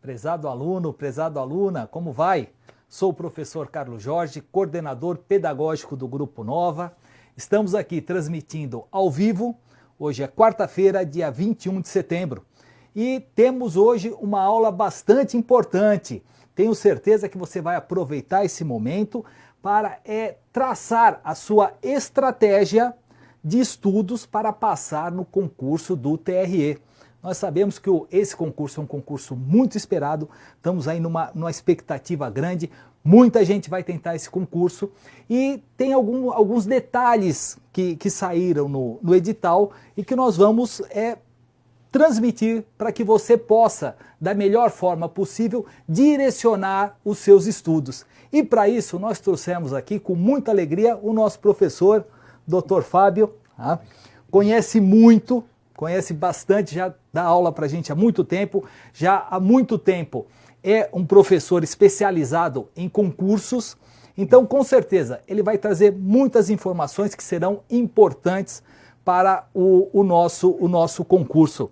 Prezado aluno, prezado aluna, como vai? Sou o professor Carlos Jorge, coordenador pedagógico do Grupo Nova. Estamos aqui transmitindo ao vivo, hoje é quarta-feira, dia 21 de setembro. E temos hoje uma aula bastante importante. Tenho certeza que você vai aproveitar esse momento para traçar a sua estratégia de estudos para passar no concurso do TRE. Nós sabemos que esse concurso é um concurso muito esperado, estamos aí numa expectativa grande, muita gente vai tentar esse concurso e tem alguns detalhes que saíram no edital e que nós vamos transmitir para que você possa, da melhor forma possível, direcionar os seus estudos. E para isso nós trouxemos aqui com muita alegria o nosso professor, Dr. Fábio, conhece bastante, já dá aula para a gente há muito tempo, já há muito tempo é um professor especializado em concursos, então com certeza ele vai trazer muitas informações que serão importantes para o nosso concurso.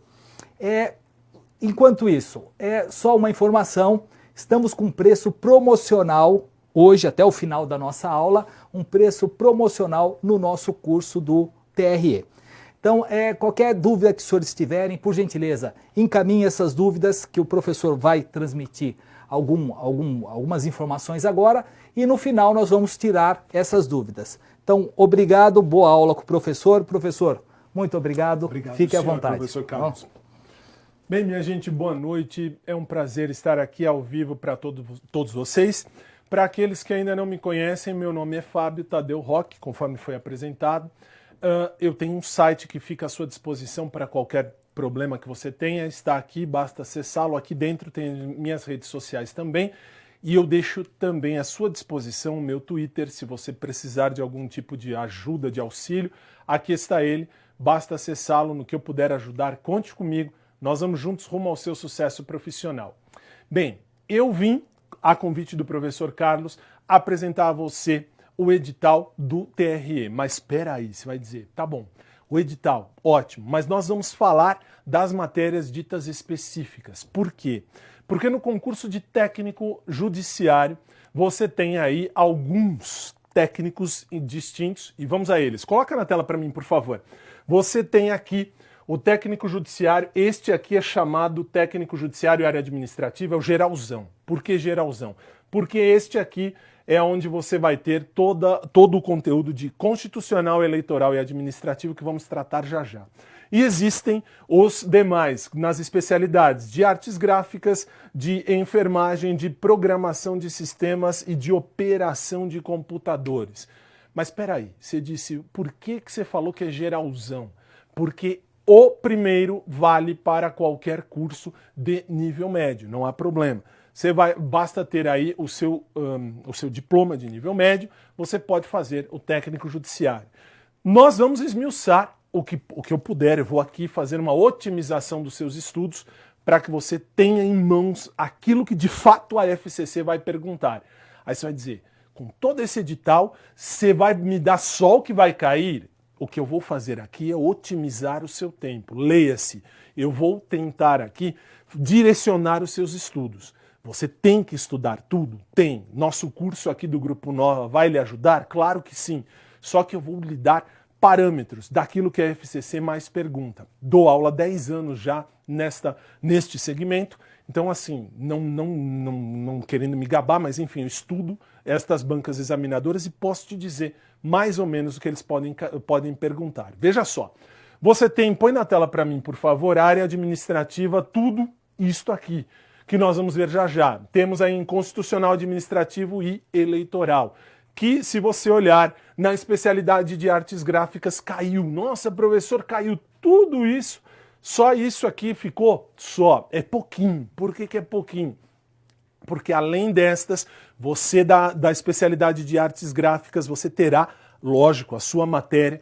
Enquanto isso, só uma informação, estamos com preço promocional hoje, até o final da nossa aula, um preço promocional no nosso curso do TRE. Então, qualquer dúvida que os senhores tiverem, por gentileza, encaminhe essas dúvidas que o professor vai transmitir algumas informações agora e no final nós vamos tirar essas dúvidas. Então, obrigado, boa aula com o professor. Professor, muito obrigado. Fique à vontade. Professor Carlos. Bem, minha gente, boa noite. É um prazer estar aqui ao vivo para todos vocês. Para aqueles que ainda não me conhecem, meu nome é Fábio Tadeu Roque, conforme foi apresentado. Eu tenho um site que fica à sua disposição para qualquer problema que você tenha, está aqui, basta acessá-lo. Aqui dentro tem minhas redes sociais também e eu deixo também à sua disposição o meu Twitter, se você precisar de algum tipo de ajuda, de auxílio, aqui está ele, basta acessá-lo, no que eu puder ajudar, conte comigo, nós vamos juntos rumo ao seu sucesso profissional. Bem, eu vim, a convite do professor Carlos, apresentar a você o edital do TRE, mas espera aí, você vai dizer, tá bom, o edital, ótimo, mas nós vamos falar das matérias ditas específicas. Por quê? Porque no concurso de técnico judiciário você tem aí alguns técnicos distintos e vamos a eles. Coloca na tela para mim, por favor. Você tem aqui o técnico judiciário, este aqui é chamado técnico judiciário área administrativa, é o geralzão. Por que geralzão? Porque este aqui é onde você vai ter todo o conteúdo de constitucional, eleitoral e administrativo que vamos tratar já já. E existem os demais, nas especialidades de artes gráficas, de enfermagem, de programação de sistemas e de operação de computadores. Mas espera aí, você disse, por que você falou que é geralzão? Porque o primeiro vale para qualquer curso de nível médio, não há problema. Basta ter aí o seu diploma de nível médio, você pode fazer o técnico judiciário. Nós vamos esmiuçar o que eu puder, eu vou aqui fazer uma otimização dos seus estudos para que você tenha em mãos aquilo que de fato a FCC vai perguntar. Aí você vai dizer, com todo esse edital, você vai me dar só o que vai cair? O que eu vou fazer aqui é otimizar o seu tempo. Leia-se, eu vou tentar aqui direcionar os seus estudos. Você tem que estudar tudo? Tem. Nosso curso aqui do Grupo Nova vai lhe ajudar? Claro que sim. Só que eu vou lhe dar parâmetros daquilo que a FCC mais pergunta. Dou aula há 10 anos já neste segmento. Então, assim, não querendo me gabar, mas enfim, eu estudo estas bancas examinadoras e posso te dizer mais ou menos o que eles podem perguntar. Veja só. Você põe na tela para mim, por favor, área administrativa, tudo isto aqui, que nós vamos ver já já. Temos aí em constitucional, administrativo e eleitoral, que se você olhar na especialidade de artes gráficas caiu. Nossa, professor, caiu tudo isso, só isso aqui ficou? Só, é pouquinho. Por que é pouquinho? Porque além destas, você da especialidade de artes gráficas, você terá, lógico, a sua matéria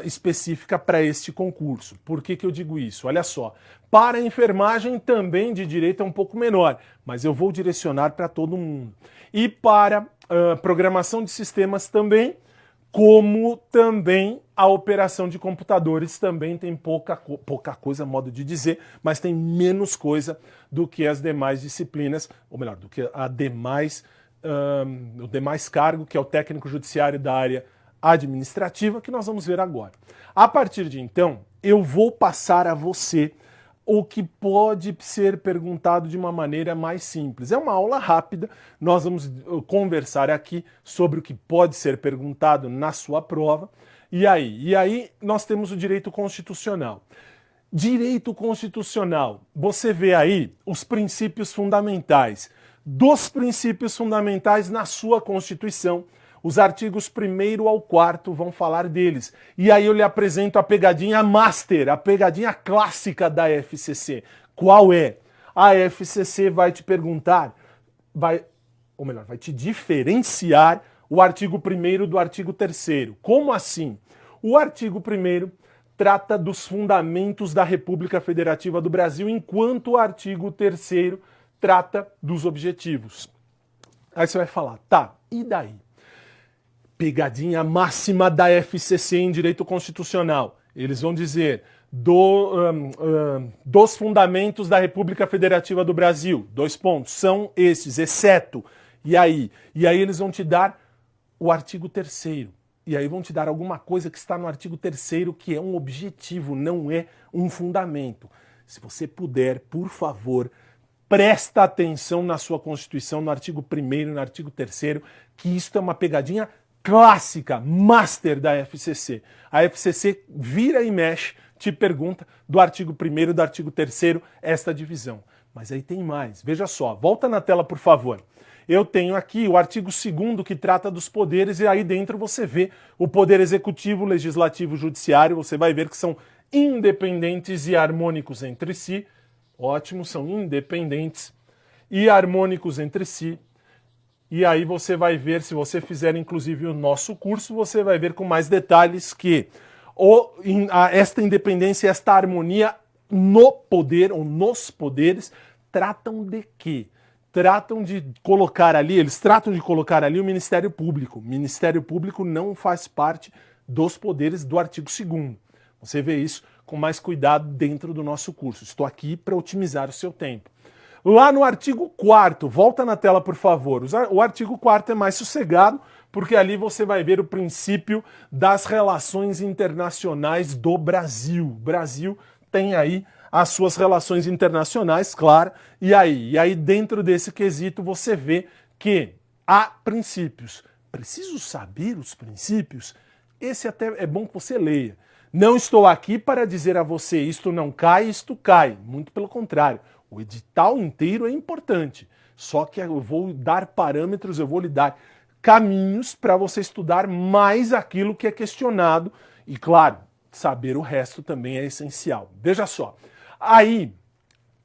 específica para este concurso. Por que eu digo isso? Olha só, para a enfermagem também de direito é um pouco menor, mas eu vou direcionar para todo mundo. E para programação de sistemas também, como também a operação de computadores também tem pouca coisa, modo de dizer, mas tem menos coisa do que as demais disciplinas, ou melhor, do que o demais cargo, que é o técnico judiciário da área administrativa, que nós vamos ver agora. A partir de então, eu vou passar a você o que pode ser perguntado de uma maneira mais simples. É uma aula rápida, nós vamos conversar aqui sobre o que pode ser perguntado na sua prova. E aí nós temos o direito constitucional. Direito constitucional, você vê aí os princípios fundamentais. Dos princípios fundamentais na sua Constituição, os artigos 1º ao 4º vão falar deles. E aí eu lhe apresento a pegadinha master, a pegadinha clássica da FCC. Qual é? A FCC vai te perguntar, vai te diferenciar o artigo 1º do artigo 3º. Como assim? O artigo 1º trata dos fundamentos da República Federativa do Brasil, enquanto o artigo 3º trata dos objetivos. Aí você vai falar, tá, e daí? Pegadinha máxima da FCC em direito constitucional. Eles vão dizer dos fundamentos da República Federativa do Brasil. 2 pontos. São esses, exceto. E aí eles vão te dar o artigo 3º. E aí vão te dar alguma coisa que está no artigo 3º, que é um objetivo, não é um fundamento. Se você puder, por favor, presta atenção na sua Constituição, no artigo 1º, no artigo 3º, que isto é uma pegadinha clássica, master da FCC. A FCC vira e mexe, te pergunta do artigo 1º, do artigo 3º, esta divisão. Mas aí tem mais. Veja só, volta na tela, por favor. Eu tenho aqui o artigo 2º que trata dos poderes, e aí dentro você vê o poder executivo, legislativo, judiciário. Você vai ver que são independentes e harmônicos entre si. Ótimo, são independentes e harmônicos entre si. E aí você vai ver, se você fizer inclusive o nosso curso, você vai ver com mais detalhes que esta independência, esta harmonia no poder, ou nos poderes, tratam de quê? Eles tratam de colocar ali o Ministério Público. O Ministério Público não faz parte dos poderes do artigo 2º. Você vê isso com mais cuidado dentro do nosso curso. Estou aqui para otimizar o seu tempo. Lá no artigo 4º, volta na tela, por favor. O artigo 4º é mais sossegado, porque ali você vai ver o princípio das relações internacionais do Brasil. O Brasil tem aí as suas relações internacionais, claro. E aí dentro desse quesito você vê que há princípios. Preciso saber os princípios? Esse até é bom que você leia. Não estou aqui para dizer a você isto não cai, isto cai. Muito pelo contrário. O edital inteiro é importante, só que eu vou dar parâmetros, eu vou lhe dar caminhos para você estudar mais aquilo que é questionado e, claro, saber o resto também é essencial. Veja só, aí,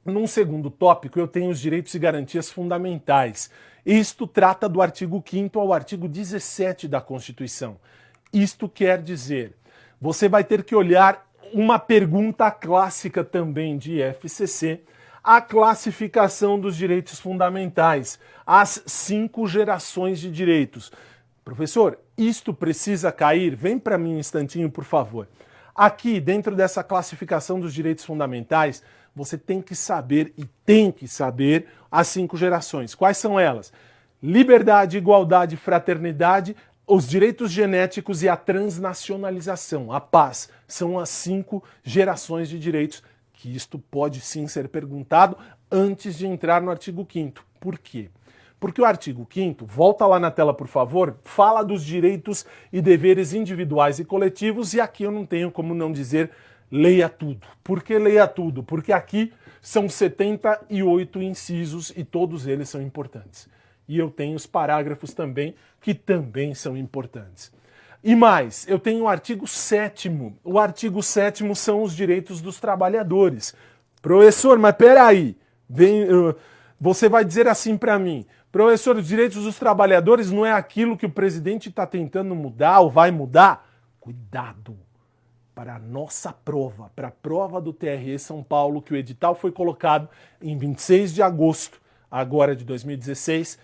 num segundo tópico, eu tenho os direitos e garantias fundamentais. Isto trata do artigo 5º ao artigo 17 da Constituição. Isto quer dizer, você vai ter que olhar uma pergunta clássica também de FCC, a classificação dos direitos fundamentais, as 5 gerações de direitos. Professor, isto precisa cair? Vem para mim um instantinho, por favor. Aqui, dentro dessa classificação dos direitos fundamentais, você tem que saber as 5 gerações. Quais são elas? Liberdade, igualdade, fraternidade, os direitos genéticos e a transnacionalização, a paz. São as 5 gerações de direitos, que isto pode sim ser perguntado antes de entrar no artigo 5º. Por quê? Porque o artigo 5º, volta lá na tela por favor, fala dos direitos e deveres individuais e coletivos, e aqui eu não tenho como não dizer leia tudo. Por que leia tudo? Porque aqui são 78 incisos e todos eles são importantes. E eu tenho os parágrafos também, que também são importantes. E mais, eu tenho o artigo 7º. O artigo 7º são os direitos dos trabalhadores. Professor, mas peraí, você vai dizer assim para mim, professor, os direitos dos trabalhadores não é aquilo que o presidente está tentando mudar ou vai mudar? Cuidado! Para a nossa prova, para a prova do TRE São Paulo, que o edital foi colocado em 26 de agosto, agora de 2016,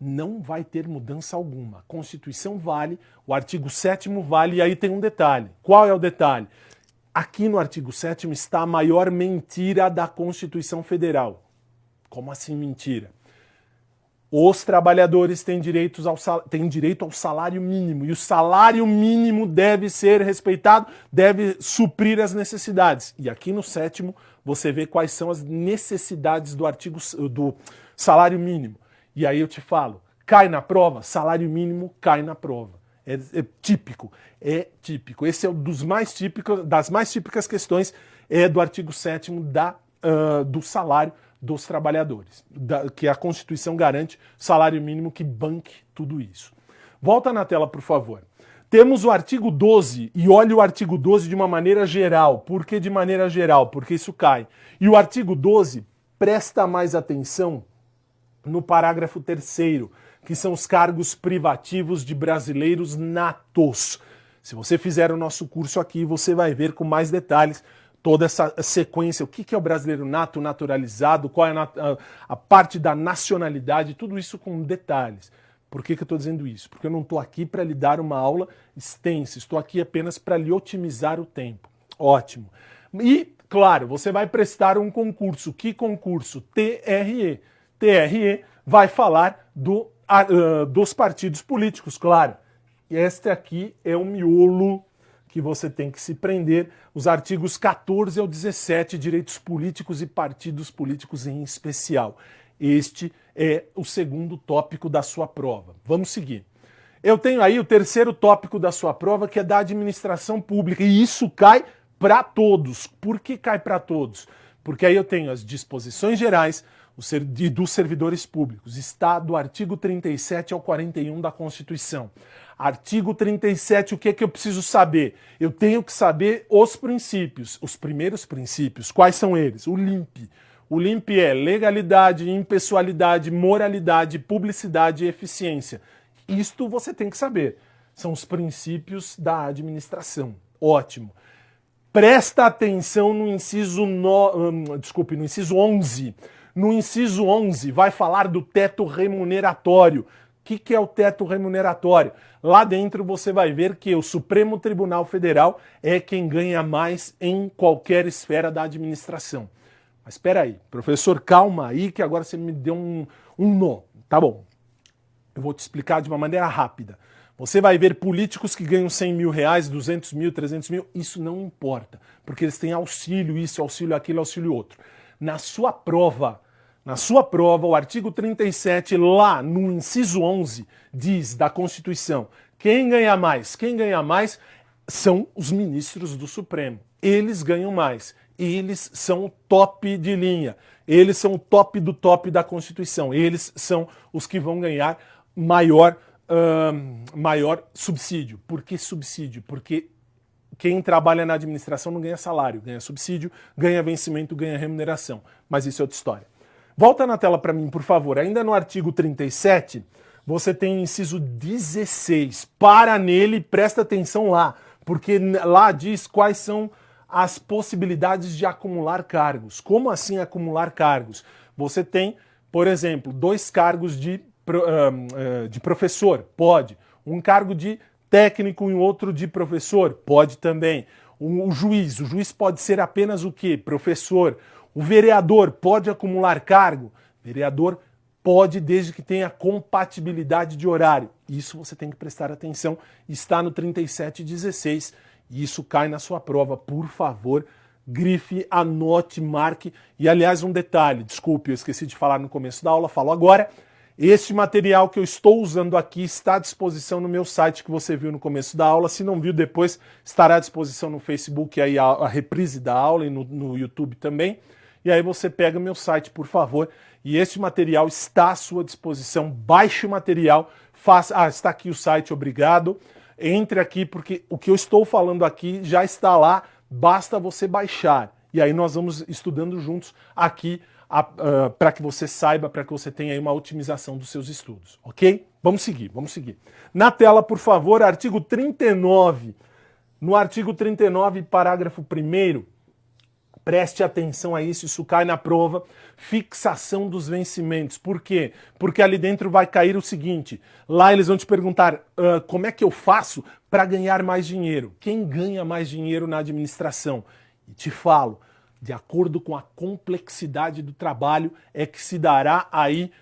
não vai ter mudança alguma. A Constituição vale, o artigo 7º vale, e aí tem um detalhe. Qual é o detalhe? Aqui no artigo 7º está a maior mentira da Constituição Federal. Como assim mentira? Os trabalhadores têm direito ao salário mínimo, e o salário mínimo deve ser respeitado, deve suprir as necessidades. E aqui no 7º você vê quais são as necessidades do salário mínimo. E aí eu te falo, cai na prova? Salário mínimo cai na prova. É típico. Esse é um das mais típicas questões do artigo 7º do salário dos trabalhadores, que a Constituição garante salário mínimo que banque tudo isso. Volta na tela, por favor. Temos o artigo 12, e olha o artigo 12 de uma maneira geral. Por que de maneira geral? Porque isso cai. E o artigo 12 presta mais atenção no parágrafo 3º, que são os cargos privativos de brasileiros natos. Se você fizer o nosso curso aqui, você vai ver com mais detalhes toda essa sequência, o que é o brasileiro nato, naturalizado, qual é a parte da nacionalidade, tudo isso com detalhes. Por que eu estou dizendo isso? Porque eu não estou aqui para lhe dar uma aula extensa, estou aqui apenas para lhe otimizar o tempo. Ótimo. E, claro, você vai prestar um concurso. Que concurso? TRE. TRE vai falar dos partidos políticos, claro. E este aqui é o miolo que você tem que se prender, os artigos 14 ao 17, direitos políticos e partidos políticos em especial. Este é o segundo tópico da sua prova. Vamos seguir. Eu tenho aí o terceiro tópico da sua prova, que é da administração pública, e isso cai para todos. Por que cai para todos? Porque aí eu tenho as disposições gerais dos servidores públicos. Está do artigo 37 ao 41 da Constituição. Artigo 37, o que é que eu preciso saber? Eu tenho que saber os princípios, os primeiros princípios. Quais são eles? O LIMP. O LIMP é legalidade, impessoalidade, moralidade, publicidade e eficiência. Isto você tem que saber. São os princípios da administração. Ótimo. Presta atenção no inciso 11. No inciso 11 vai falar do teto remuneratório. O que é o teto remuneratório? Lá dentro você vai ver que o Supremo Tribunal Federal é quem ganha mais em qualquer esfera da administração. Mas espera aí, professor, calma aí que agora você me deu um nó. Tá bom, eu vou te explicar de uma maneira rápida. Você vai ver políticos que ganham 100 mil reais, 200 mil, 300 mil, isso não importa, porque eles têm auxílio isso, auxílio aquilo, auxílio outro. Na sua prova, o artigo 37, lá no inciso 11, diz da Constituição, quem ganha mais? Quem ganha mais são os ministros do Supremo. Eles ganham mais. Eles são o top de linha. Eles são o top do top da Constituição. Eles são os que vão ganhar maior subsídio. Por que subsídio? Porque quem trabalha na administração não ganha salário, ganha subsídio, ganha vencimento, ganha remuneração. Mas isso é outra história. Volta na tela para mim, por favor. Ainda no artigo 37, você tem o inciso 16. Para nele e presta atenção lá, porque lá diz quais são as possibilidades de acumular cargos. Como assim acumular cargos? Você tem, por exemplo, 2 cargos de professor, pode. Um cargo de técnico e um outro de professor, pode também. O juiz pode ser apenas o quê? Professor. O vereador pode acumular cargo? Vereador pode, desde que tenha compatibilidade de horário. Isso você tem que prestar atenção. Está no 3716 e isso cai na sua prova. Por favor, grife, anote, marque. E, aliás, um detalhe, desculpe, eu esqueci de falar no começo da aula, falo agora. Este material que eu estou usando aqui está à disposição no meu site que você viu no começo da aula. Se não viu, depois estará à disposição no Facebook aí a reprise da aula e no YouTube também. E aí você pega o meu site, por favor, e este material está à sua disposição. Baixe o material, está aqui o site, obrigado. Entre aqui, porque o que eu estou falando aqui já está lá, basta você baixar. E aí nós vamos estudando juntos aqui, para que você saiba, para que você tenha aí uma otimização dos seus estudos, ok? Vamos seguir. Na tela, por favor, artigo 39. No artigo 39, parágrafo 1º, Preste atenção a isso cai na prova. Fixação dos vencimentos. Por quê? Porque ali dentro vai cair o seguinte, lá eles vão te perguntar como é que eu faço para ganhar mais dinheiro? Quem ganha mais dinheiro na administração? E te falo, de acordo com a complexidade do trabalho, é que se dará aí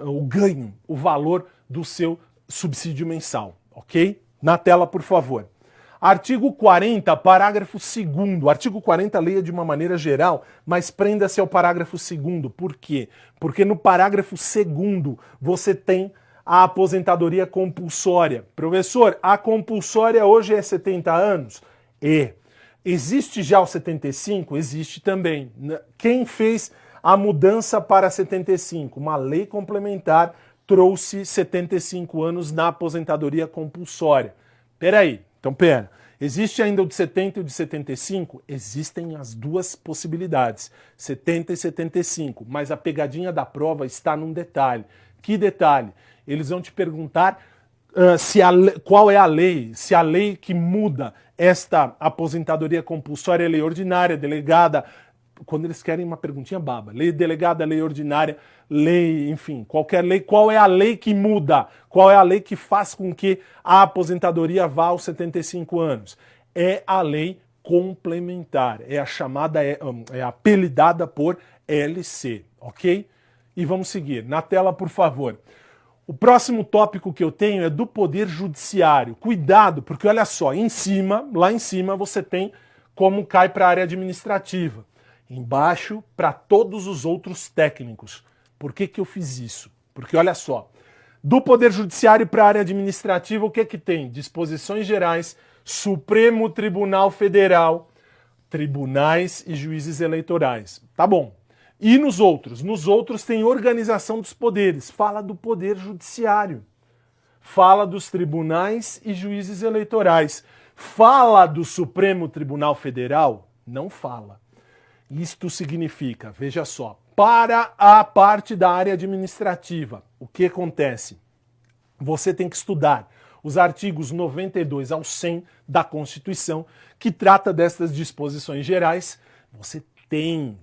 o ganho, o valor do seu subsídio mensal, ok? Na tela, por favor. Artigo 40, parágrafo 2º. Artigo 40, leia de uma maneira geral, mas prenda-se ao parágrafo 2º. Por quê? Porque no parágrafo 2º você tem a aposentadoria compulsória. Professor, a compulsória hoje é 70 anos? Existe já o 75? Existe também. Quem fez a mudança para 75? Uma lei complementar trouxe 75 anos na aposentadoria compulsória. Peraí, então pera. Existe ainda o de 70 e o de 75? Existem as duas possibilidades, 70 e 75, mas a pegadinha da prova está num detalhe. Que detalhe? Eles vão te perguntar qual é a lei, se a lei que muda esta aposentadoria compulsória é lei ordinária, delegada, quando eles querem uma perguntinha baba, lei delegada, lei ordinária, lei, enfim, qualquer lei, qual é a lei que muda? Qual é a lei que faz com que a aposentadoria vá aos 75 anos? É a lei complementar, é a chamada, é apelidada por LC, ok? E vamos seguir, na tela, por favor. O próximo tópico que eu tenho é do Poder Judiciário. Cuidado, porque olha só, lá em cima você tem como cai para a área administrativa. Embaixo, para todos os outros técnicos. Por que eu fiz isso? Porque olha só, do Poder Judiciário para a área administrativa, o que tem? Disposições gerais, Supremo Tribunal Federal, tribunais e juízes eleitorais. Tá bom. E nos outros? Nos outros tem organização dos poderes. Fala do Poder Judiciário. Fala dos tribunais e juízes eleitorais. Fala do Supremo Tribunal Federal? Não fala. Isto significa, veja só, para a parte da área administrativa, o que acontece? Você tem que estudar os artigos 92 ao 100 da Constituição, que trata dessas disposições gerais. Você tem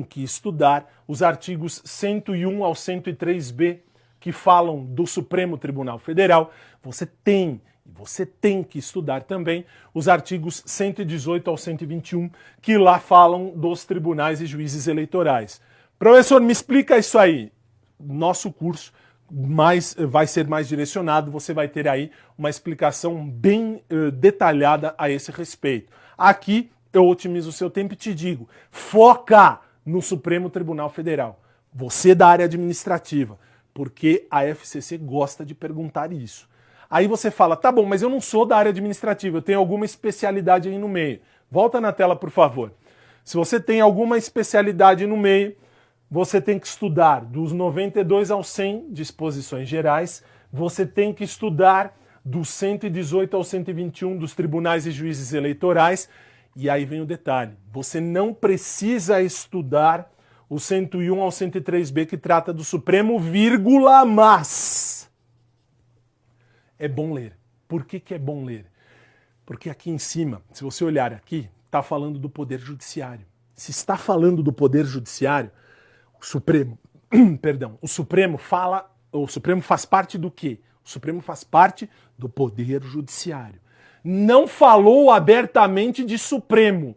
que estudar os artigos 101 ao 103b, que falam do Supremo Tribunal Federal. Você tem que estudar também os artigos 118 ao 121, que lá falam dos tribunais e juízes eleitorais. Professor, me explica isso aí. Nosso curso vai ser mais direcionado, você vai ter aí uma explicação bem detalhada a esse respeito. Aqui eu otimizo o seu tempo e te digo, foca no Supremo Tribunal Federal. Você da área administrativa, porque a FCC gosta de perguntar isso. Aí você fala, tá bom, mas eu não sou da área administrativa, eu tenho alguma especialidade aí no meio. Volta na tela, por favor. Se você tem alguma especialidade no meio, você tem que estudar dos 92 ao 100 disposições gerais, você tem que estudar dos 118 ao 121 dos tribunais e juízes eleitorais, e aí vem o detalhe, você não precisa estudar o 101 ao 103b que trata do Supremo, vírgula, mas é bom ler. Por que é bom ler? Porque aqui em cima, se você olhar aqui, está falando do Poder Judiciário. Se está falando do Poder Judiciário, o Supremo faz parte do quê? O Supremo faz parte do Poder Judiciário. Não falou abertamente de Supremo,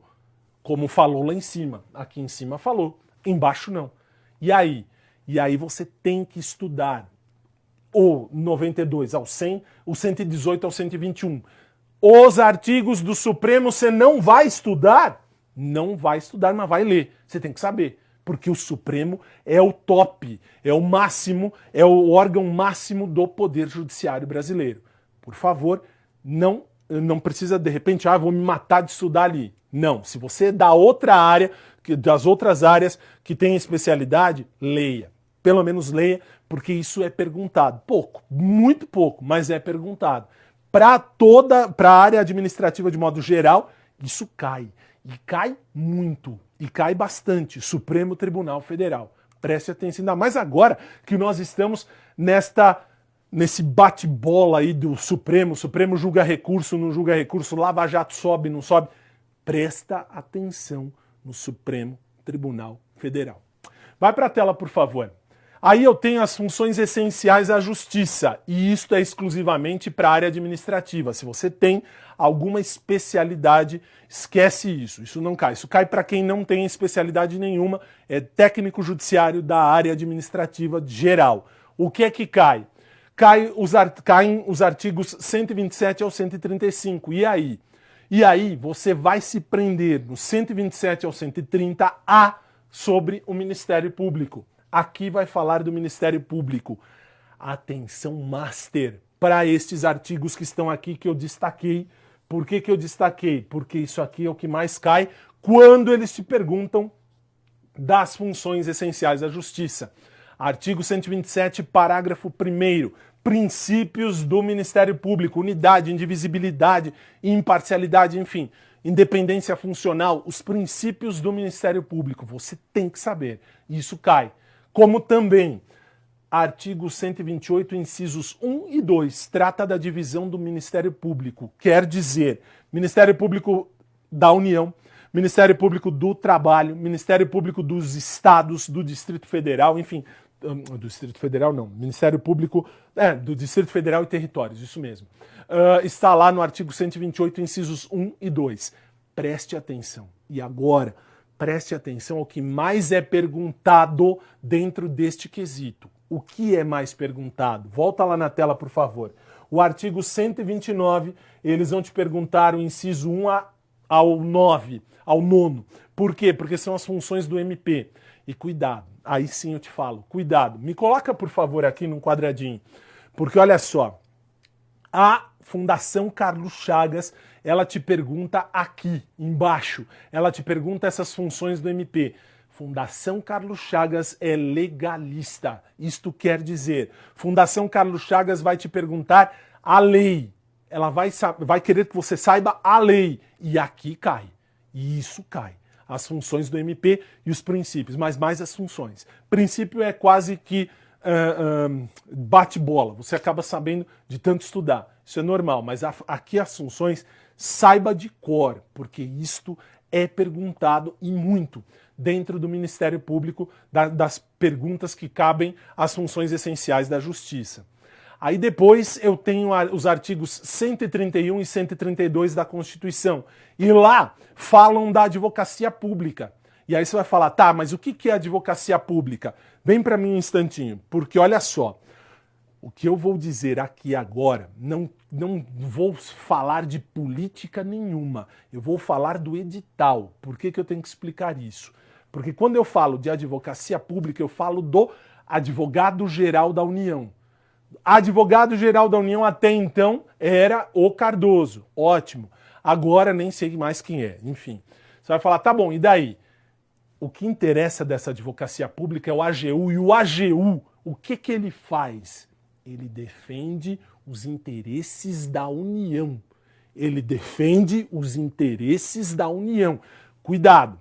como falou lá em cima. Aqui em cima falou, embaixo não. E aí você tem que estudar o 92 ao 100, o 118 ao 121. Os artigos do Supremo você não vai estudar? Não vai estudar, mas vai ler. Você tem que saber. Porque o Supremo é o top, é o máximo, é o órgão máximo do Poder Judiciário brasileiro. Por favor, não precisa de repente, vou me matar de estudar ali. Não, se você é da outra área, das outras áreas que tem especialidade, leia. Pelo menos leia, porque isso é perguntado. Pouco, muito pouco, mas é perguntado. Para a área administrativa de modo geral, isso cai. E cai muito. E cai bastante. Supremo Tribunal Federal. Preste atenção, ainda mais agora que nós estamos nesse bate-bola aí do Supremo. O Supremo julga recurso, não julga recurso, Lava Jato sobe, não sobe. Presta atenção no Supremo Tribunal Federal. Vai para a tela, por favor. Aí eu tenho as funções essenciais à justiça, e isto é exclusivamente para a área administrativa. Se você tem alguma especialidade, esquece isso. Isso não cai. Isso cai para quem não tem especialidade nenhuma, é técnico judiciário da área administrativa geral. O que é que cai? Caem os artigos 127 ao 135. E aí? E aí você vai se prender no 127 ao 130A sobre o Ministério Público. Aqui vai falar do Ministério Público. Atenção master para estes artigos que estão aqui que eu destaquei. Por que eu destaquei? Porque isso aqui é o que mais cai quando eles te perguntam das funções essenciais da Justiça. Artigo 127, parágrafo 1º. Princípios do Ministério Público, unidade, indivisibilidade, imparcialidade, enfim, independência funcional, os princípios do Ministério Público. Você tem que saber. Isso cai. Como também, artigo 128, incisos 1 e 2, trata da divisão do Ministério Público. Quer dizer, Ministério Público da União, Ministério Público do Trabalho, Ministério Público dos Estados, do Distrito Federal, enfim, do Distrito Federal não, Ministério Público do Distrito Federal e Territórios, isso mesmo. Está lá no artigo 128, incisos 1 e 2. Preste atenção. E agora, preste atenção ao que mais é perguntado dentro deste quesito. O que é mais perguntado? Volta lá na tela, por favor. O artigo 129, eles vão te perguntar o inciso 1 ao 9, ao 9º. Por quê? Porque são as funções do MP. E cuidado, aí sim eu te falo, cuidado. Me coloca, por favor, aqui num quadradinho. Porque olha só, a Fundação Carlos Chagas, ela te pergunta aqui, embaixo, ela te pergunta essas funções do MP. Fundação Carlos Chagas é legalista. Isto quer dizer, Fundação Carlos Chagas vai te perguntar a lei. Ela vai querer que você saiba a lei. E aqui cai. E isso cai. As funções do MP e os princípios, mas mais as funções. Princípio é quase que bate-bola. Você acaba sabendo de tanto estudar. Isso é normal, mas aqui as funções, saiba de cor, porque isto é perguntado e muito dentro do Ministério Público, das perguntas que cabem às funções essenciais da Justiça. Aí depois eu tenho os artigos 131 e 132 da Constituição. E lá falam da advocacia pública. E aí você vai falar, tá, mas o que é advocacia pública? Vem para mim um instantinho, porque olha só, o que eu vou dizer aqui agora, não vou falar de política nenhuma, eu vou falar do edital. Por que eu tenho que explicar isso? Porque quando eu falo de advocacia pública, eu falo do advogado-geral da União. Advogado-geral da União até então era o Cardoso, ótimo. Agora nem sei mais quem é, enfim. Você vai falar, tá bom, e daí? O que interessa dessa advocacia pública é o AGU, e o AGU, o que ele faz? Ele defende os interesses da União. Ele defende os interesses da União. Cuidado!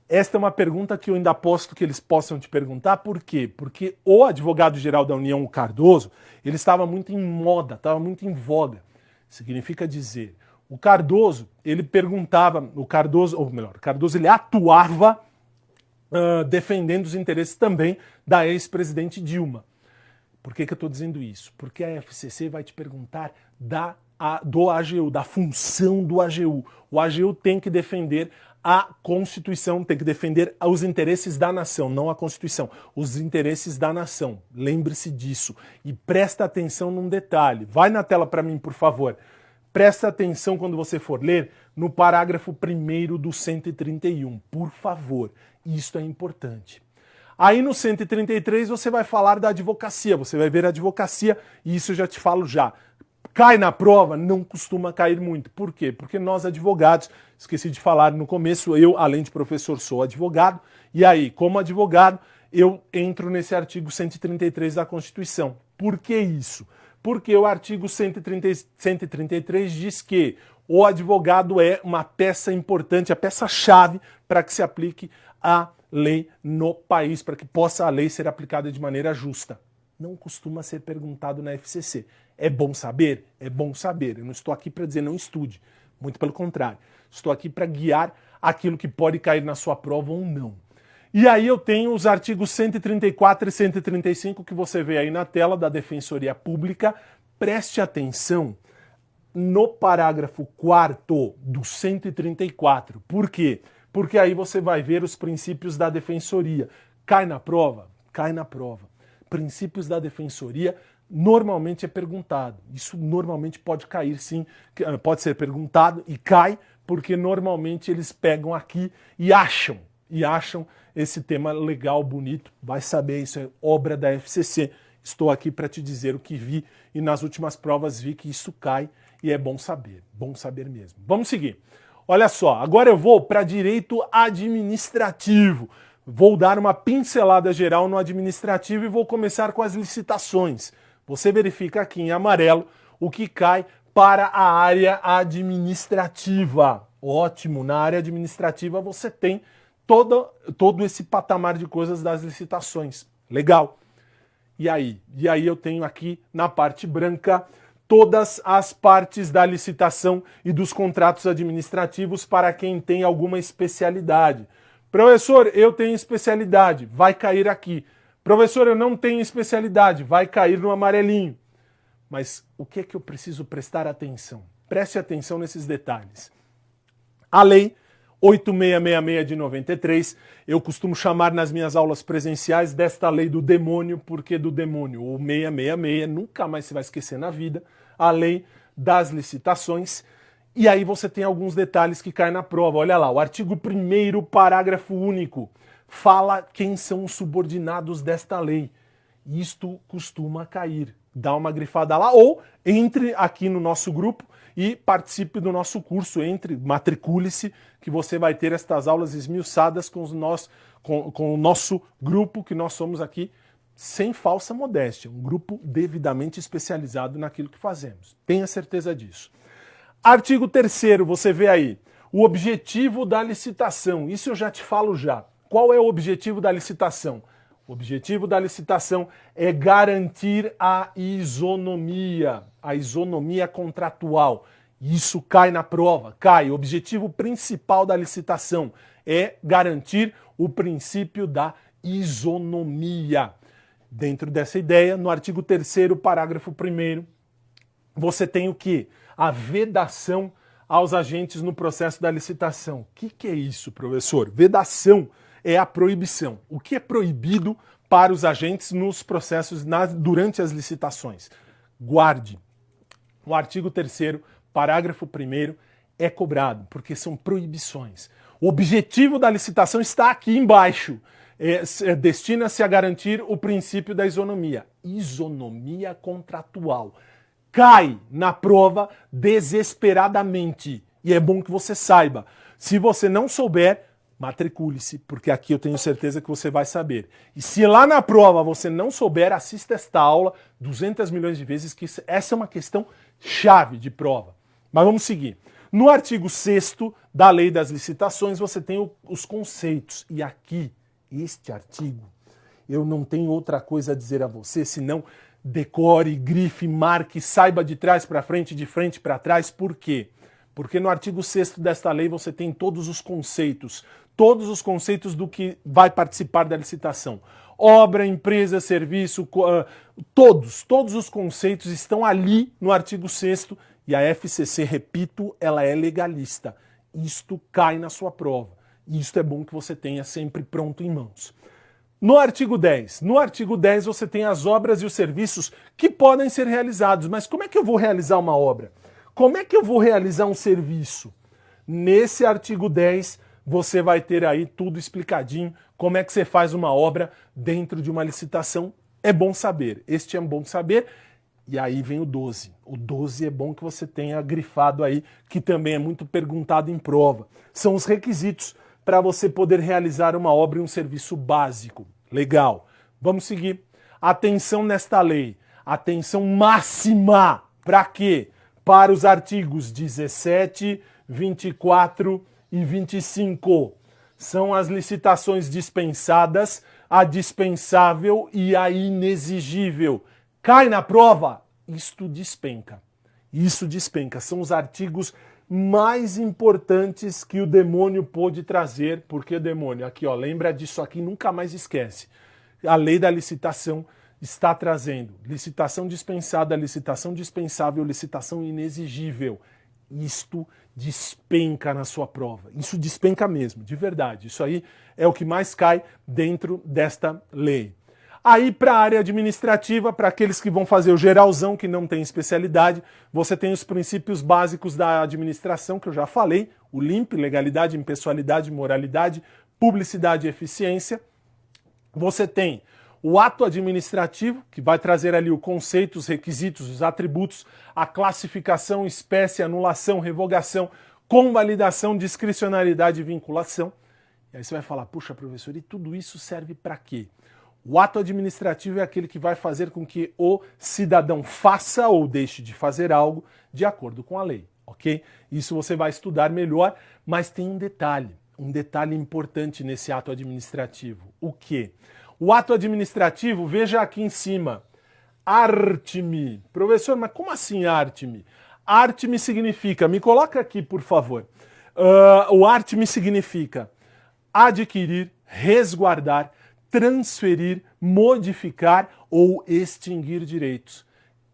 Esta é uma pergunta que eu ainda aposto que eles possam te perguntar. Por quê? Porque o advogado-geral da União, o Cardoso, ele estava muito em moda, estava muito em voga. Significa dizer, o Cardoso, ele perguntava, o Cardoso ele atuava defendendo os interesses também da ex-presidente Dilma. Por que eu estou dizendo isso? Porque a FCC vai te perguntar do AGU, da função do AGU. O AGU tem que defender a Constituição, tem que defender os interesses da nação, não a Constituição, os interesses da nação. Lembre-se disso. E presta atenção num detalhe. Vai na tela para mim, por favor. Presta atenção quando você for ler no parágrafo 1º do 131. Por favor. Isto é importante. Aí no 133 você vai falar da advocacia, você vai ver a advocacia, e isso eu já te falo já. Cai na prova? Não costuma cair muito. Por quê? Porque nós advogados, esqueci de falar no começo, eu, além de professor, sou advogado, e aí, como advogado, eu entro nesse artigo 133 da Constituição. Por que isso? Porque o artigo 133 diz que o advogado é uma peça importante, a peça-chave para que se aplique a lei no país, para que possa a lei ser aplicada de maneira justa. Não costuma ser perguntado na FCC. É bom saber? É bom saber. Eu não estou aqui para dizer não estude, Muito pelo contrário. Estou aqui para guiar aquilo que pode cair na sua prova ou não. E aí eu tenho os artigos 134 e 135 que você vê aí na tela da Defensoria Pública. Preste atenção no parágrafo 4º do 134. Por quê? Porque aí você vai ver os princípios da Defensoria. Cai na prova? Cai na prova. Princípios da Defensoria normalmente é perguntado. Isso normalmente pode cair sim, pode ser perguntado e cai, porque normalmente eles pegam aqui e acham esse tema legal, bonito. Vai saber, isso é obra da FCC. Estou aqui para te dizer o que vi e nas últimas provas vi que isso cai e é bom saber mesmo. Vamos seguir. Olha só, agora eu vou para direito administrativo. Vou dar uma pincelada geral no administrativo e vou começar com as licitações. Você verifica aqui em amarelo o que cai para a área administrativa. Ótimo, na área administrativa você tem todo esse patamar de coisas das licitações. Legal. E aí eu tenho aqui na parte branca todas as partes da licitação e dos contratos administrativos para quem tem alguma especialidade. Professor, eu tenho especialidade, vai cair aqui. Professor, eu não tenho especialidade, vai cair no amarelinho. Mas o que é que eu preciso prestar atenção? Preste atenção nesses detalhes. A lei 8666 de 93, eu costumo chamar nas minhas aulas presenciais desta lei do demônio, porque do demônio, o 666, nunca mais se vai esquecer na vida, a lei das licitações. E aí você tem alguns detalhes que caem na prova. Olha lá, o artigo 1º, parágrafo único, fala quem são os subordinados desta lei. Isto costuma cair. Dá uma grifada lá ou entre aqui no nosso grupo e participe do nosso curso, matricule-se, que você vai ter estas aulas esmiuçadas com o nosso grupo, que nós somos aqui, sem falsa modéstia, um grupo devidamente especializado naquilo que fazemos. Tenha certeza disso. Artigo 3º, você vê aí, o objetivo da licitação. Isso eu já te falo já. Qual é o objetivo da licitação? O objetivo da licitação é garantir a isonomia contratual. Isso cai na prova, cai. O objetivo principal da licitação é garantir o princípio da isonomia. Dentro dessa ideia, no artigo 3º, parágrafo 1º, você tem o quê? A vedação aos agentes no processo da licitação. O que é isso, professor? Vedação é a proibição. O que é proibido para os agentes nos processos durante as licitações? Guarde. O artigo 3º, parágrafo 1º, é cobrado, porque são proibições. O objetivo da licitação está aqui embaixo. Destina-se a garantir o princípio da isonomia. Isonomia contratual. Cai na prova desesperadamente. E é bom que você saiba. Se você não souber, matricule-se, porque aqui eu tenho certeza que você vai saber. E se lá na prova você não souber, assista esta aula 200 milhões de vezes, que essa é uma questão chave de prova. Mas vamos seguir. No artigo 6º da Lei das Licitações, você tem os conceitos. E aqui, este artigo, eu não tenho outra coisa a dizer a você, senão decore, grife, marque, saiba de trás para frente, de frente para trás. Por quê? Porque no artigo 6º desta lei você tem todos os conceitos do que vai participar da licitação. Obra, empresa, serviço, todos os conceitos estão ali no artigo 6º e a FCC, repito, ela é legalista. Isto cai na sua prova. E isto é bom que você tenha sempre pronto em mãos. No artigo 10 você tem as obras e os serviços que podem ser realizados. Mas como é que eu vou realizar uma obra? Como é que eu vou realizar um serviço? Nesse artigo 10, você vai ter aí tudo explicadinho, como é que você faz uma obra dentro de uma licitação. É bom saber, este é bom saber. E aí vem o 12. O 12 é bom que você tenha grifado aí, que também é muito perguntado em prova. São os requisitos para você poder realizar uma obra e um serviço básico. Legal. Vamos seguir. Atenção nesta lei. Atenção máxima. Para quê? Para os artigos 17, 24 e 25. São as licitações dispensadas, a dispensável e a inexigível. Cai na prova? Isto despenca. Isso despenca. São os artigos mais importantes que o demônio pôde trazer, porque o demônio, aqui ó, lembra disso aqui, nunca mais esquece. A lei da licitação está trazendo licitação dispensada, licitação dispensável, licitação inexigível. Isto despenca na sua prova. Isso despenca mesmo, de verdade. Isso aí é o que mais cai dentro desta lei. Aí, para a área administrativa, para aqueles que vão fazer o geralzão, que não tem especialidade, você tem os princípios básicos da administração, que eu já falei, o LIMP, legalidade, impessoalidade, moralidade, publicidade e eficiência. Você tem o ato administrativo, que vai trazer ali o conceito, os requisitos, os atributos, a classificação, espécie, anulação, revogação, convalidação, discricionariedade e vinculação. E aí você vai falar, puxa, professor, e tudo isso serve para quê? O ato administrativo é aquele que vai fazer com que o cidadão faça ou deixe de fazer algo de acordo com a lei, ok? Isso você vai estudar melhor, mas tem um detalhe importante nesse ato administrativo. O quê? O ato administrativo, veja aqui em cima, arte-me. Professor, mas como assim arte-me? Arte-me significa, me coloca aqui por favor, o arte-me significa adquirir, resguardar, transferir, modificar ou extinguir direitos.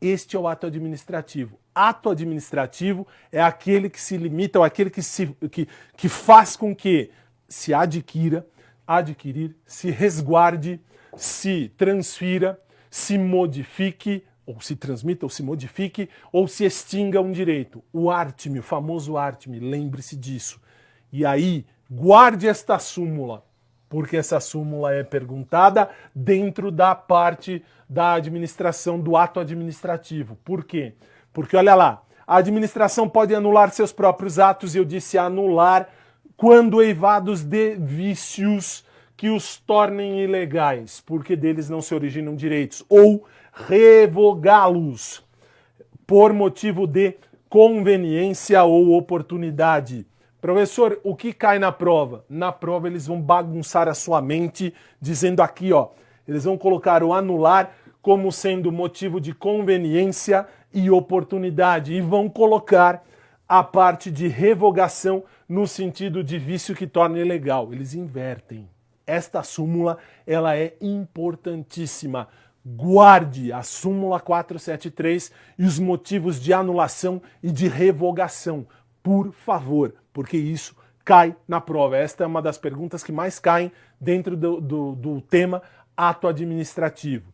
Este é o ato administrativo. Ato administrativo é aquele que se limita, ou aquele que faz com que se adquirir, se resguarde, se transfira, se modifique, ou se transmita, ou se modifique, ou se extinga um direito. O arte-me, o famoso arte-me, lembre-se disso. E aí, guarde esta súmula, porque essa súmula é perguntada dentro da parte da administração, do ato administrativo. Por quê? Porque, olha lá, a administração pode anular seus próprios atos, e eu disse anular, quando eivados de vícios que os tornem ilegais, porque deles não se originam direitos, ou revogá-los por motivo de conveniência ou oportunidade. Professor, o que cai na prova? Na prova eles vão bagunçar a sua mente, dizendo aqui, ó, eles vão colocar o anular como sendo motivo de conveniência e oportunidade, e vão colocar a parte de revogação no sentido de vício que torna ilegal. Eles invertem. Esta súmula, ela é importantíssima. Guarde a súmula 473 e os motivos de anulação e de revogação, por favor, porque isso cai na prova. Esta é uma das perguntas que mais caem dentro do tema ato administrativo.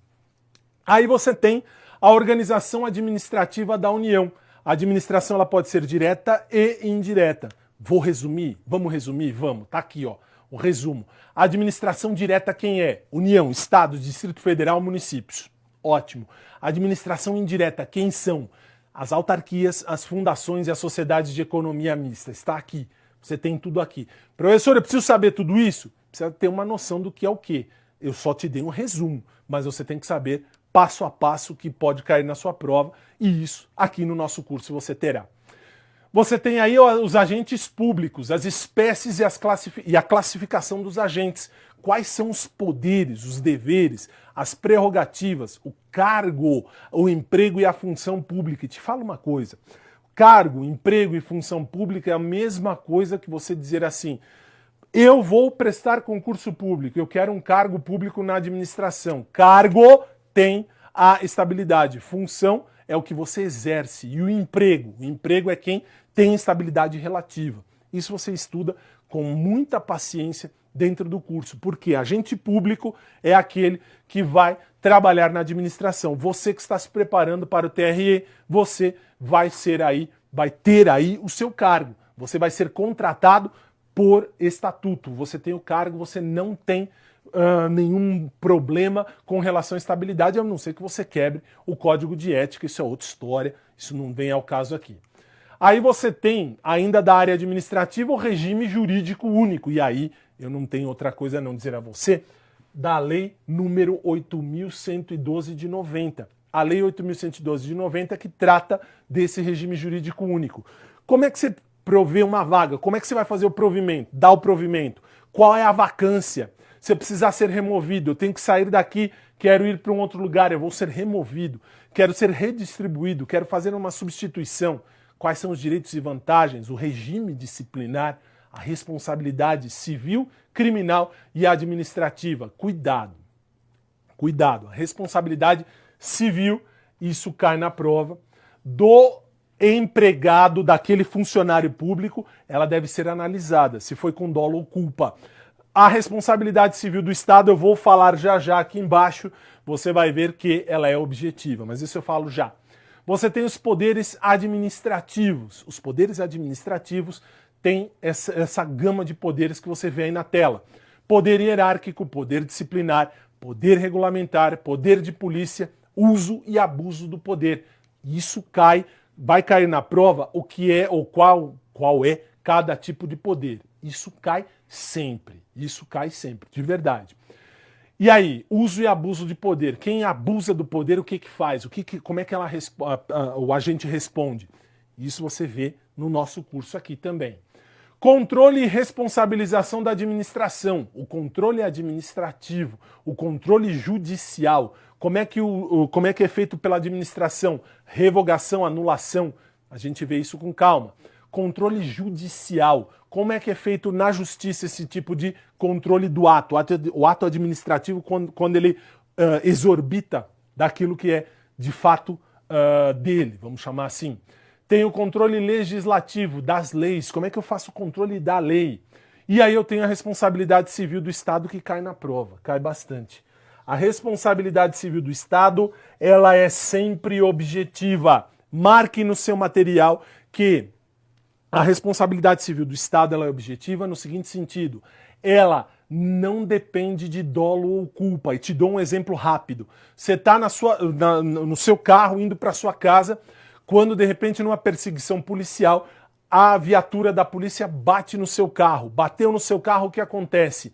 Aí você tem a organização administrativa da União. A administração ela pode ser direta e indireta. Vou resumir? Vamos resumir? Vamos. Tá aqui, ó, o resumo. A administração direta quem é? União, Estado, Distrito Federal, municípios. Ótimo. A administração indireta quem são? As autarquias, as fundações e as sociedades de economia mista. Está aqui. Você tem tudo aqui. Professor, eu preciso saber tudo isso? Precisa ter uma noção do que é o quê. Eu só te dei um resumo, mas você tem que saber passo a passo que pode cair na sua prova, e isso aqui no nosso curso você terá. Você tem aí os agentes públicos, as espécies e a classificação dos agentes. Quais são os poderes, os deveres, as prerrogativas, o cargo, o emprego e a função pública. E te falo uma coisa, cargo, emprego e função pública é a mesma coisa que você dizer assim, eu vou prestar concurso público, eu quero um cargo público na administração. Cargo tem a estabilidade, função é o que você exerce, e o emprego é quem tem estabilidade relativa. Isso você estuda com muita paciência dentro do curso, porque agente público é aquele que vai trabalhar na administração. Você que está se preparando para o TRE, você vai ter aí o seu cargo. Você vai ser contratado por estatuto. Você tem o cargo, você não tem nenhum problema com relação à estabilidade, a não ser que você quebre o código de ética, isso é outra história, isso não vem ao caso aqui. Aí você tem, ainda da área administrativa, o regime jurídico único, e aí eu não tenho outra coisa a não dizer a você, da lei número 8.112 de 90. A lei 8.112 de 90 que trata desse regime jurídico único. Como é que você provê uma vaga? Como é que você vai fazer o provimento? Dá o provimento? Qual é a vacância? Se eu precisar ser removido, eu tenho que sair daqui, quero ir para um outro lugar, eu vou ser removido, quero ser redistribuído, quero fazer uma substituição. quais são os direitos e vantagens, o regime disciplinar, a responsabilidade civil, criminal e administrativa. Cuidado, cuidado, a responsabilidade civil, isso cai na prova, do empregado, daquele funcionário público, ela deve ser analisada, se foi com dolo ou culpa. A responsabilidade civil do Estado, eu vou falar já aqui embaixo, você vai ver que ela é objetiva, mas isso eu falo já. Você tem os poderes administrativos. Os poderes administrativos têm essa gama de poderes que você vê aí na tela. Poder hierárquico, poder disciplinar, poder regulamentar, poder de polícia, uso e abuso do poder. Isso vai cair na prova o que é ou qual é cada tipo de poder. Isso cai sempre, de verdade. E aí, uso e abuso de poder. Quem abusa do poder, o que faz? Como é que o agente responde? Isso você vê no nosso curso aqui também. Controle e responsabilização da administração. O controle administrativo, o controle judicial. Como é que é feito pela administração? Revogação, anulação. A gente vê isso com calma. Controle judicial. Como é que é feito na justiça esse tipo de controle do ato? O ato administrativo, quando ele exorbita daquilo que é de fato dele, vamos chamar assim. Tem o controle legislativo das leis. Como é que eu faço o controle da lei? E aí eu tenho a responsabilidade civil do Estado que cai na prova, cai bastante. A responsabilidade civil do Estado, ela é sempre objetiva. Marque no seu material que a responsabilidade civil do Estado ela é objetiva no seguinte sentido: ela não depende de dolo ou culpa. E te dou um exemplo rápido. Você está no seu carro indo para sua casa, quando de repente numa perseguição policial a viatura da polícia bate no seu carro. Bateu no seu carro, o que acontece?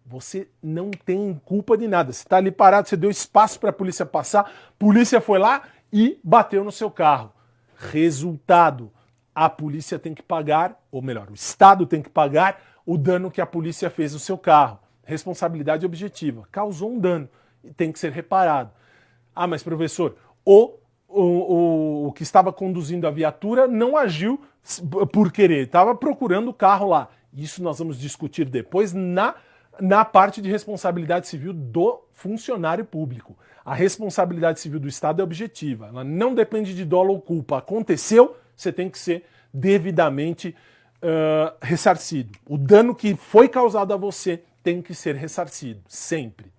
Você não tem culpa de nada. Você está ali parado, você deu espaço para a polícia passar, a polícia foi lá e bateu no seu carro. Resultado: a polícia tem que pagar, ou melhor, o Estado tem que pagar o dano que a polícia fez no seu carro. Responsabilidade objetiva. Causou um dano e tem que ser reparado. Ah, mas professor, o que estava conduzindo a viatura não agiu por querer, estava procurando o carro lá. Isso nós vamos discutir depois na parte de responsabilidade civil do funcionário público. A responsabilidade civil do Estado é objetiva, ela não depende de dolo ou culpa. Aconteceu, você tem que ser devidamente ressarcido. O dano que foi causado a você tem que ser ressarcido, sempre.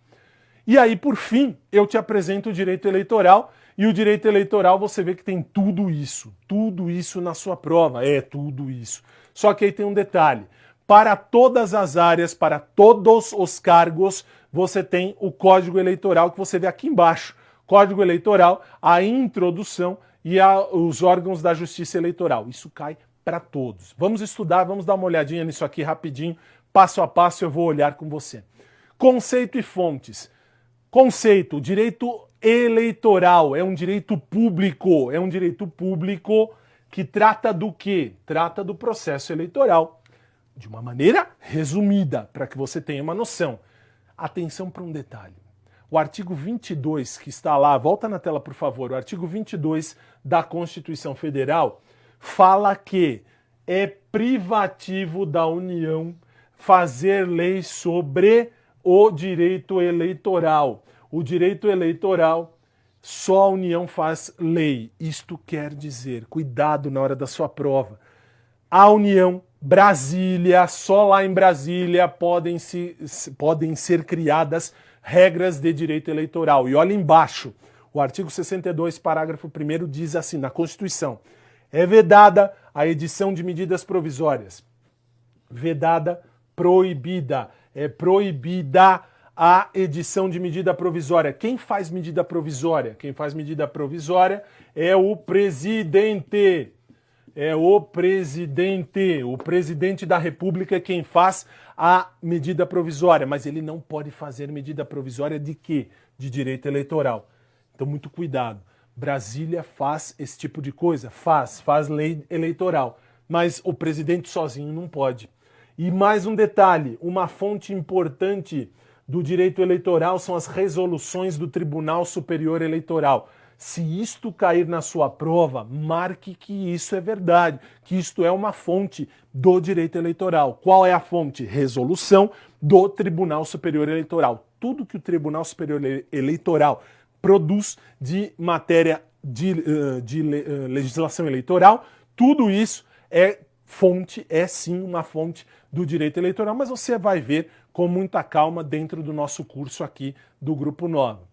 E aí, por fim, eu te apresento o direito eleitoral, e o direito eleitoral você vê que tem tudo isso na sua prova, tudo isso. Só que aí tem um detalhe: para todas as áreas, para todos os cargos, você tem o Código Eleitoral que você vê aqui embaixo. Código Eleitoral, a introdução e os órgãos da Justiça Eleitoral. Isso cai para todos. Vamos estudar, vamos dar uma olhadinha nisso aqui rapidinho, passo a passo eu vou olhar com você. Conceito e fontes. Conceito: o direito eleitoral é um direito público, que trata do quê? Trata do processo eleitoral, de uma maneira resumida, para que você tenha uma noção. Atenção para um detalhe. O artigo 22 que está lá, volta na tela por favor, o artigo 22 da Constituição Federal fala que é privativo da União fazer lei sobre o direito eleitoral. O direito eleitoral, só a União faz lei. Isto quer dizer, cuidado na hora da sua prova, a União, Brasília, só lá em Brasília podem ser criadas regras de direito eleitoral. E olha embaixo, o artigo 62, parágrafo 1º diz assim, na Constituição: é vedada a edição de medidas provisórias. Vedada, proibida. É proibida a edição de medida provisória. Quem faz medida provisória? Quem faz medida provisória é o presidente. É o presidente. O presidente da República é quem faz a medida provisória. Mas ele não pode fazer medida provisória de quê? De direito eleitoral. Então, muito cuidado. Brasília faz esse tipo de coisa? Faz lei eleitoral. Mas o presidente sozinho não pode. E mais um detalhe, uma fonte importante do direito eleitoral são as resoluções do Tribunal Superior Eleitoral. Se isto cair na sua prova, marque que isso é verdade, que isto é uma fonte do direito eleitoral. Qual é a fonte? Resolução do Tribunal Superior Eleitoral. Tudo que o Tribunal Superior Eleitoral produz de matéria de legislação eleitoral, tudo isso é fonte, é sim uma fonte do direito eleitoral, mas você vai ver com muita calma dentro do nosso curso aqui do Grupo Nova.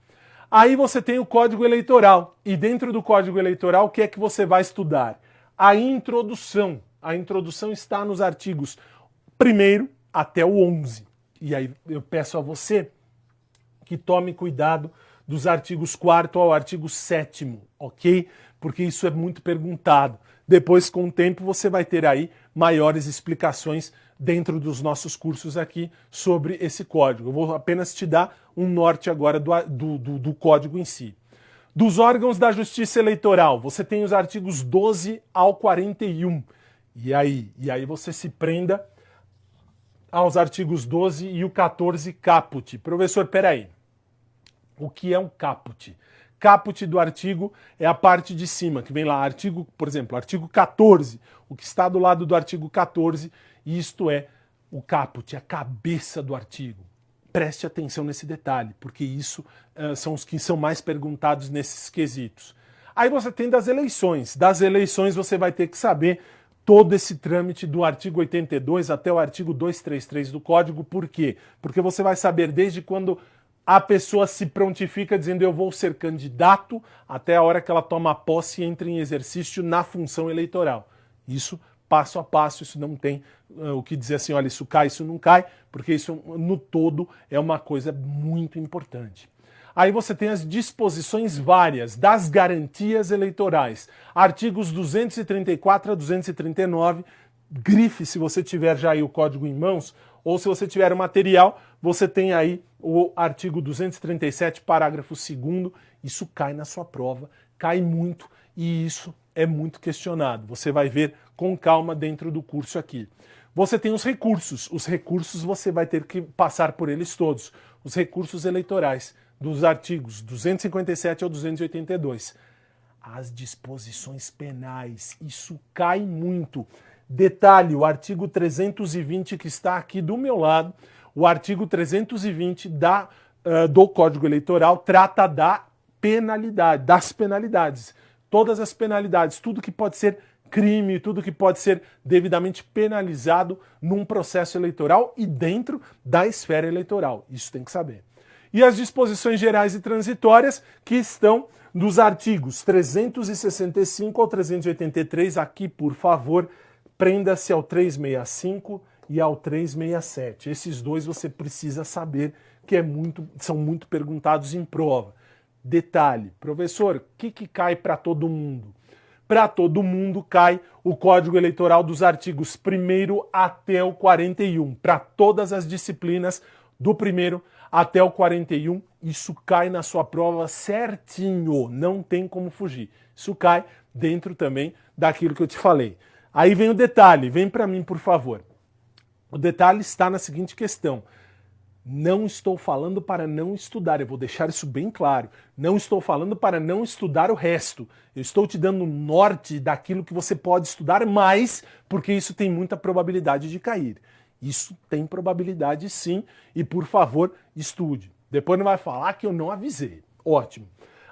Aí você tem o Código Eleitoral, e dentro do Código Eleitoral, o que é que você vai estudar? A introdução. A introdução está nos artigos 1º até o 11. E aí eu peço a você que tome cuidado dos artigos 4º ao artigo 7º, ok? Porque isso é muito perguntado. Depois, com o tempo, você vai ter aí maiores explicações dentro dos nossos cursos aqui sobre esse código. Eu vou apenas te dar um norte agora do código em si. Dos órgãos da Justiça Eleitoral, você tem os artigos 12 ao 41. E aí você se prenda aos artigos 12 e o 14 caput. Professor, peraí. O que é um caput? Caput do artigo é a parte de cima, que vem lá, artigo, por exemplo, artigo 14, o que está do lado do artigo 14, isto é o caput, a cabeça do artigo. Preste atenção nesse detalhe, porque isso são os que são mais perguntados nesses quesitos. Aí você tem das eleições. Das eleições você vai ter que saber todo esse trâmite do artigo 82 até o artigo 233 do Código. Por quê? Porque você vai saber desde quando a pessoa se prontifica dizendo eu vou ser candidato até a hora que ela toma posse e entra em exercício na função eleitoral. Isso passo a passo, isso não tem o que dizer assim, olha, isso cai, isso não cai, porque isso no todo é uma coisa muito importante. Aí você tem as disposições várias das garantias eleitorais, artigos 234 a 239, grife se você tiver já aí o código em mãos, ou se você tiver o material, você tem aí o artigo 237, parágrafo 2º, isso cai na sua prova, cai muito, e isso é muito questionado. Você vai ver com calma dentro do curso aqui. Você tem os recursos você vai ter que passar por eles todos, os recursos eleitorais, dos artigos 257 ao 282. As disposições penais, isso cai muito. Detalhe, o artigo 320 que está aqui do meu lado, o artigo 320 do Código Eleitoral trata da penalidade, das penalidades. Todas as penalidades, tudo que pode ser crime, tudo que pode ser devidamente penalizado num processo eleitoral e dentro da esfera eleitoral. Isso tem que saber. E as disposições gerais e transitórias que estão nos artigos 365 ao 383, aqui, por favor, prenda-se ao 365 e ao 367. Esses dois você precisa saber que são muito perguntados em prova. Detalhe, professor, o que cai para todo mundo? Para todo mundo cai o Código Eleitoral dos artigos 1º até o 41. Para todas as disciplinas, do 1º até o 41, isso cai na sua prova certinho, não tem como fugir. Isso cai dentro também daquilo que eu te falei. Aí vem o detalhe, vem para mim, por favor. O detalhe está na seguinte questão. Não estou falando para não estudar, eu vou deixar isso bem claro. Não estou falando para não estudar o resto. Eu estou te dando um norte daquilo que você pode estudar mais, porque isso tem muita probabilidade de cair. Isso tem probabilidade sim, e por favor, estude. Depois não vai falar que eu não avisei. Ótimo.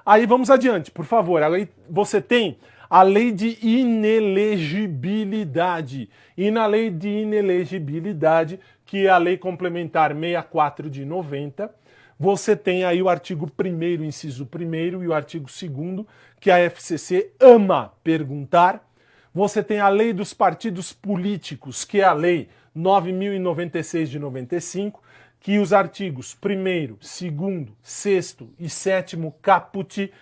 Aí vamos adiante, por favor. Aí você tem a lei de inelegibilidade. E na lei de inelegibilidade, que é a lei complementar 64 de 90, você tem aí o artigo 1º, inciso 1º, e o artigo 2º, que a FCC ama perguntar. Você tem a lei dos partidos políticos, que é a lei 9.096 de 95, que os artigos 1º, 2º, 6º e 7º caput,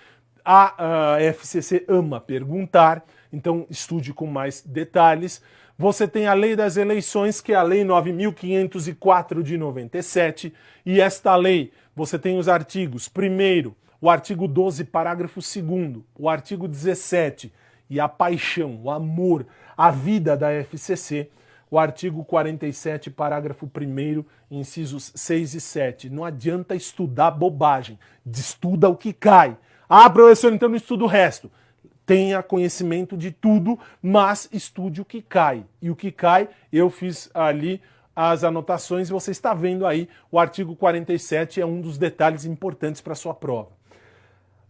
a FCC ama perguntar, então estude com mais detalhes. Você tem a lei das eleições, que é a lei 9.504 de 97, e esta lei, você tem os artigos 1º, o artigo 12, parágrafo 2º, o artigo 17, e a paixão, o amor, a vida da FCC, o artigo 47, parágrafo 1º, incisos 6 e 7. Não adianta estudar bobagem, estuda o que cai. Ah, professor, então não estuda o resto. Tenha conhecimento de tudo, mas estude o que cai. E o que cai, eu fiz ali as anotações e você está vendo aí, o artigo 47 é um dos detalhes importantes para a sua prova.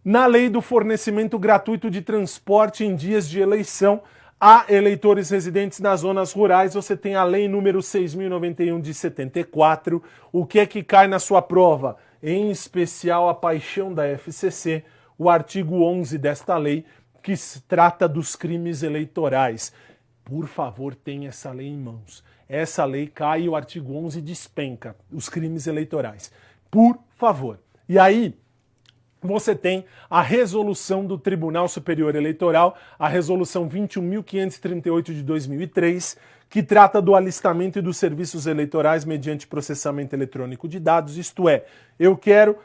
Na lei do fornecimento gratuito de transporte em dias de eleição a eleitores residentes nas zonas rurais, você tem a lei número 6.091 de 74. O que é que cai na sua prova? Em especial a paixão da FCC, o artigo 11 desta lei, que se trata dos crimes eleitorais. Por favor, tenha essa lei em mãos. Essa lei cai e o artigo 11 despenca os crimes eleitorais. Por favor. E aí, você tem a resolução do Tribunal Superior Eleitoral, a resolução 21.538 de 2003, que trata do alistamento e dos serviços eleitorais mediante processamento eletrônico de dados, isto é, eu quero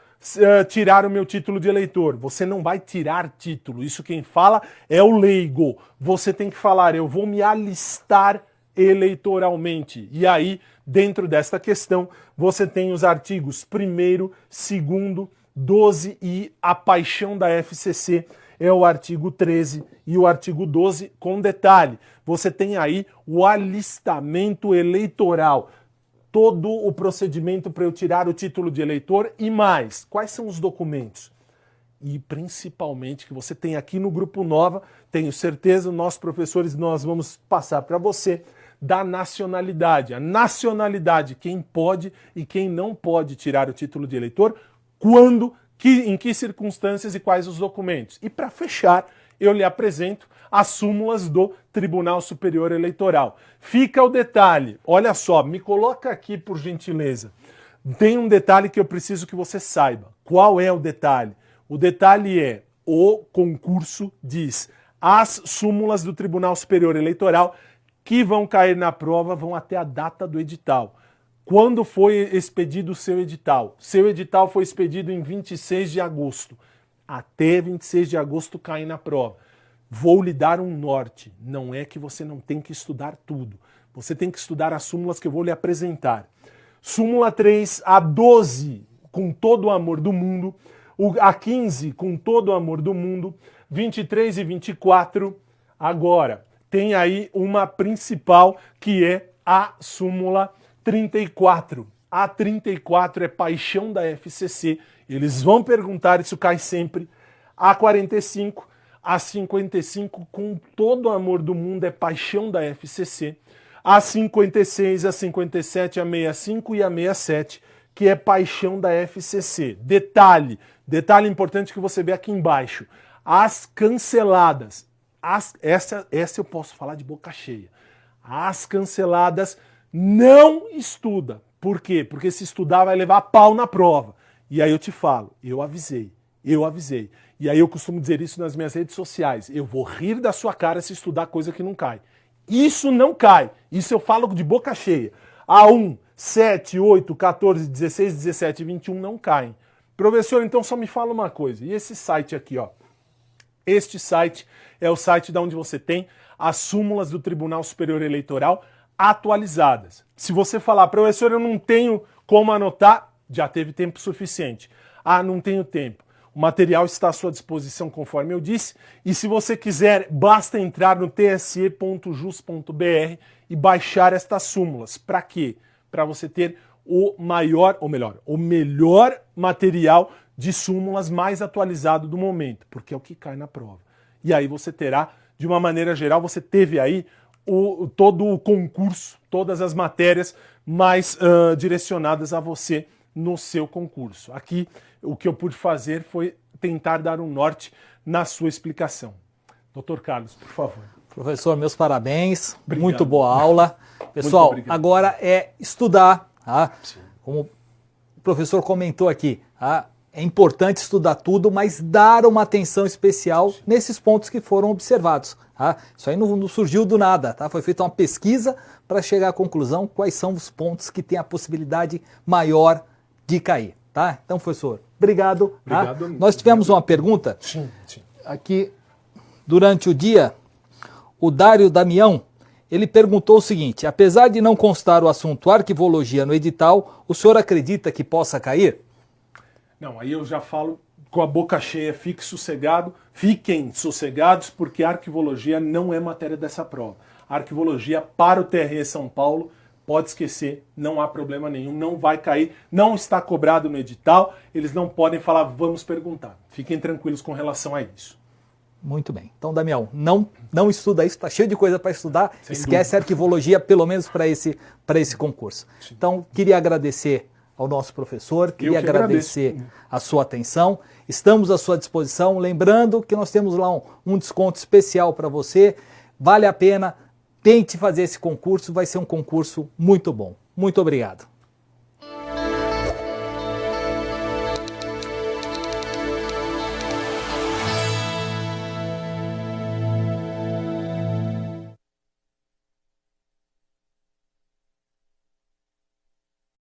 tirar o meu título de eleitor. Você não vai tirar título, isso quem fala é o leigo. Você tem que falar, eu vou me alistar eleitoralmente. E aí, dentro desta questão, você tem os artigos 1º, 2º, 12 e a paixão da FCC é o artigo 13 e o artigo 12 com detalhe. Você tem aí o alistamento eleitoral, todo o procedimento para eu tirar o título de eleitor e mais. Quais são os documentos? E principalmente que você tem aqui no Grupo Nova, tenho certeza, nós professores, nós vamos passar para você da nacionalidade. A nacionalidade, quem pode e quem não pode tirar o título de eleitor, quando, em que circunstâncias e quais os documentos. E para fechar, eu lhe apresento as súmulas do Tribunal Superior Eleitoral. Fica o detalhe, olha só, me coloca aqui por gentileza. Tem um detalhe que eu preciso que você saiba. Qual é o detalhe? O detalhe é, o concurso diz, as súmulas do Tribunal Superior Eleitoral que vão cair na prova vão até a data do edital. Quando foi expedido o seu edital? Seu edital foi expedido em 26 de agosto. Até 26 de agosto cai na prova. Vou lhe dar um norte. Não é que você não tem que estudar tudo. Você tem que estudar as súmulas que eu vou lhe apresentar. Súmula 3, a 12, com todo o amor do mundo. A 15, com todo o amor do mundo. 23 e 24. Agora, tem aí uma principal que é a súmula 34. A 34 é paixão da FCC. Eles vão perguntar, isso cai sempre. A 45, a 55, com todo o amor do mundo, é paixão da FCC. A 56, a 57, a 65 e a 67, que é paixão da FCC. Detalhe importante que você vê aqui embaixo. As canceladas. Essa eu posso falar de boca cheia. As canceladas não estuda. Por quê? Porque se estudar vai levar pau na prova. E aí eu te falo, eu avisei. E aí eu costumo dizer isso nas minhas redes sociais. Eu vou rir da sua cara se estudar coisa que não cai. Isso não cai. Isso eu falo de boca cheia. A1, 7, 8, 14, 16, 17 e 21 não caem. Professor, então só me fala uma coisa. E esse site aqui, ó. Este site é o site da onde você tem as súmulas do Tribunal Superior Eleitoral atualizadas. Se você falar, professor, eu não tenho como anotar, já teve tempo suficiente. Ah, não tenho tempo. O material está à sua disposição, conforme eu disse, e se você quiser, basta entrar no tse.jus.br e baixar estas súmulas. Para quê? Para você ter o melhor material de súmulas mais atualizado do momento, porque é o que cai na prova. E aí você terá, de uma maneira geral, você teve aí todo o concurso, todas as matérias mais direcionadas a você no seu concurso. Aqui, o que eu pude fazer foi tentar dar um norte na sua explicação. Dr. Carlos, por favor. Professor, meus parabéns. Obrigado. Muito boa aula. Pessoal, agora é estudar. Tá? Como o professor comentou aqui, tá? É importante estudar tudo, mas dar uma atenção especial nesses pontos que foram observados. Tá? Isso aí não surgiu do nada, tá? Foi feita uma pesquisa para chegar à conclusão quais são os pontos que têm a possibilidade maior de cair. Tá? Então, professor, obrigado. Tá? Nós tivemos uma pergunta aqui durante o dia. O Dário Damião, ele perguntou o seguinte: apesar de não constar o assunto arquivologia no edital, o senhor acredita que possa cair? Não, aí eu já falo com a boca cheia, fiquem sossegados, porque arquivologia não é matéria dessa prova. Arquivologia para o TRE São Paulo, pode esquecer, não há problema nenhum, não vai cair, não está cobrado no edital, eles não podem falar, vamos perguntar. Fiquem tranquilos com relação a isso. Muito bem. Então, Damião, não estuda isso, está cheio de coisa para estudar, Sem esquece a arquivologia, pelo menos para esse concurso. Sim. Então, queria agradecer ao nosso professor, queria agradecer a sua atenção, estamos à sua disposição, lembrando que nós temos lá um desconto especial para você, vale a pena, tente fazer esse concurso, vai ser um concurso muito bom. Muito obrigado.